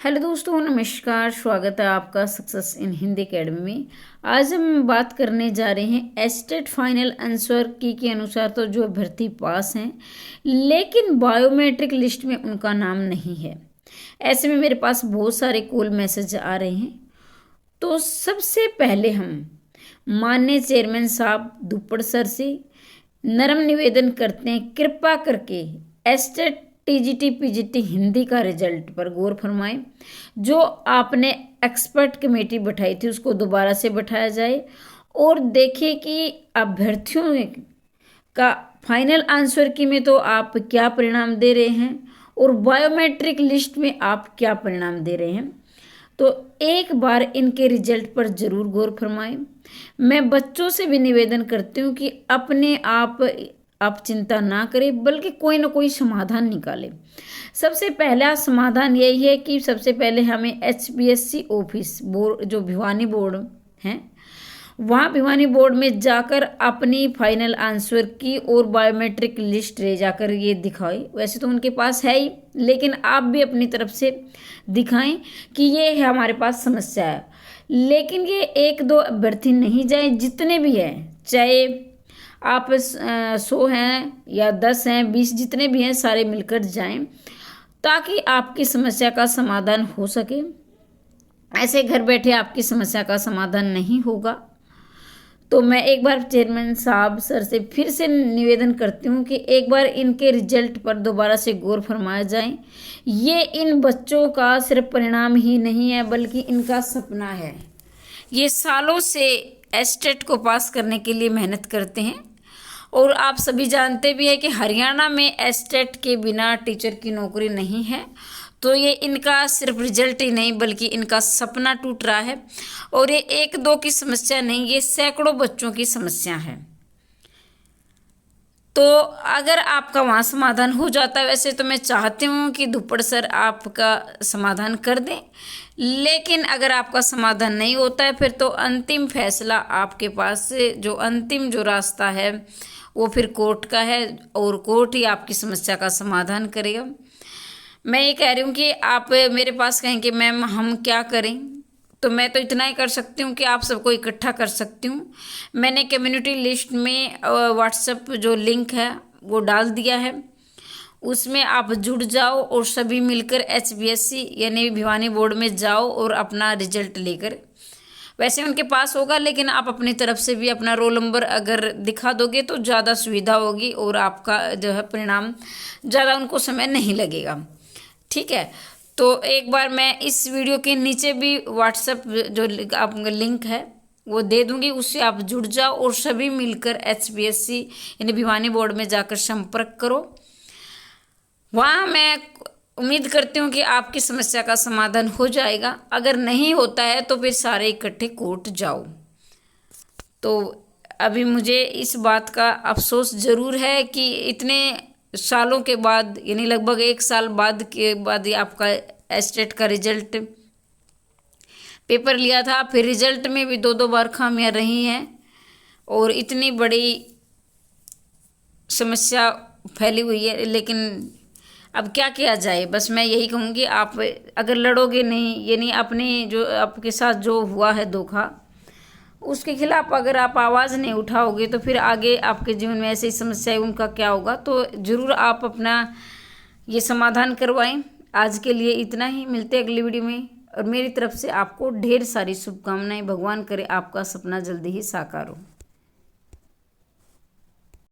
Hello दोस्तों, नमस्कार। स्वागत है आपका सक्सेस इन हिंदी अकेडमी में। आज हम बात करने जा रहे हैं एस्टेट फाइनल आंसर की के अनुसार तो जो अभ्यर्थी पास हैं लेकिन बायोमेट्रिक लिस्ट में उनका नाम नहीं है। ऐसे में मेरे पास बहुत सारे कॉल मैसेज आ रहे हैं। तो सबसे पहले हम माननीय चेयरमैन साहब दुप्पड़ सर से नरम निवेदन करते हैं, कृपया करके एस्टेट टीजीटी पीजीटी हिंदी का रिजल्ट पर गौर फरमाएं। जो आपने एक्सपर्ट कमेटी बैठाई थी उसको दोबारा से बैठाया जाए और देखें कि अभ्यर्थियों का फाइनल आंसर की में तो आप क्या परिणाम दे रहे हैं और बायोमेट्रिक लिस्ट में आप क्या परिणाम दे रहे हैं। तो एक बार इनके रिजल्ट पर जरूर गौर फरमाएं। मैं बच्चों से भी निवेदन करती हूँ कि अपने आप चिंता ना करें, बल्कि कोई ना कोई समाधान निकालें। सबसे पहला समाधान यही है कि सबसे पहले हमें HBSC ऑफिस बोर्ड जो भिवानी बोर्ड है वहाँ भिवानी बोर्ड में जाकर अपनी फाइनल आंसर की और बायोमेट्रिक लिस्ट ले जाकर ये दिखाएं। वैसे तो उनके पास है ही, लेकिन आप भी अपनी तरफ से दिखाएं कि ये है हमारे पास समस्या है। लेकिन ये एक दो अभ्यर्थी नहीं जाए, जितने भी हैं, चाहे आप 100 हैं या 10 हैं 20 जितने भी हैं सारे मिलकर जाएं ताकि आपकी समस्या का समाधान हो सके। ऐसे घर बैठे आपकी समस्या का समाधान नहीं होगा। तो मैं एक बार चेयरमैन साहब सर से फिर से निवेदन करती हूँ कि एक बार इनके रिजल्ट पर दोबारा से गौर फरमाया जाए। ये इन बच्चों का सिर्फ परिणाम ही नहीं है बल्कि इनका सपना है। ये सालों से एस्टेट को पास करने के लिए मेहनत करते हैं और आप सभी जानते भी हैं कि हरियाणा में एस्टेट के बिना टीचर की नौकरी नहीं है। तो ये इनका सिर्फ रिजल्ट ही नहीं बल्कि इनका सपना टूट रहा है और ये एक दो की समस्या नहीं, ये सैकड़ों बच्चों की समस्या है। तो अगर आपका वहाँ समाधान हो जाता है, वैसे तो मैं चाहती हूँ कि दुप्पड़ सर आपका समाधान कर दें, लेकिन अगर आपका समाधान नहीं होता है फिर तो अंतिम फैसला आपके पास से जो अंतिम जो रास्ता है वो फिर कोर्ट का है और कोर्ट ही आपकी समस्या का समाधान करेगा। मैं ये कह रही हूँ कि आप मेरे पास कहें कि मैम हम क्या करें, तो मैं तो इतना ही कर सकती हूँ कि आप सबको इकट्ठा कर सकती हूँ। मैंने कम्युनिटी लिस्ट में व्हाट्सएप जो लिंक है वो डाल दिया है, उसमें आप जुड़ जाओ और सभी मिलकर HBSC यानी भिवानी बोर्ड में जाओ और अपना रिजल्ट लेकर, वैसे उनके पास होगा लेकिन आप अपनी तरफ से भी अपना रोल नंबर अगर दिखा दोगे तो ज़्यादा सुविधा होगी और आपका जो है परिणाम ज़्यादा उनको समय नहीं लगेगा। ठीक है, तो एक बार मैं इस वीडियो के नीचे भी व्हाट्सएप जो आप लिंक है वो दे दूंगी, उससे आप जुड़ जाओ और सभी मिलकर HBSC यानी भिवानी बोर्ड में जाकर संपर्क करो। वहाँ मैं उम्मीद करती हूँ कि आपकी समस्या का समाधान हो जाएगा। अगर नहीं होता है तो फिर सारे इकट्ठे कोर्ट जाओ। तो अभी मुझे इस बात का अफसोस ज़रूर है कि इतने सालों के बाद यानी लगभग 1 साल बाद के बाद ही आपका एस्टेट का रिजल्ट पेपर लिया था, फिर रिजल्ट में भी 2-2 बार खामियां रही हैं और इतनी बड़ी समस्या फैली हुई है। लेकिन अब क्या किया जाए, बस मैं यही कहूँगी आप अगर लड़ोगे नहीं यानी अपने जो आपके साथ जो हुआ है धोखा उसके खिलाफ अगर आप आवाज़ नहीं उठाओगे तो फिर आगे आपके जीवन में ऐसी समस्याएं उनका क्या होगा। तो ज़रूर आप अपना ये समाधान करवाएं। आज के लिए इतना ही, मिलते हैं अगली वीडियो में और मेरी तरफ से आपको ढेर सारी शुभकामनाएं। भगवान करे आपका सपना जल्दी ही साकार हो।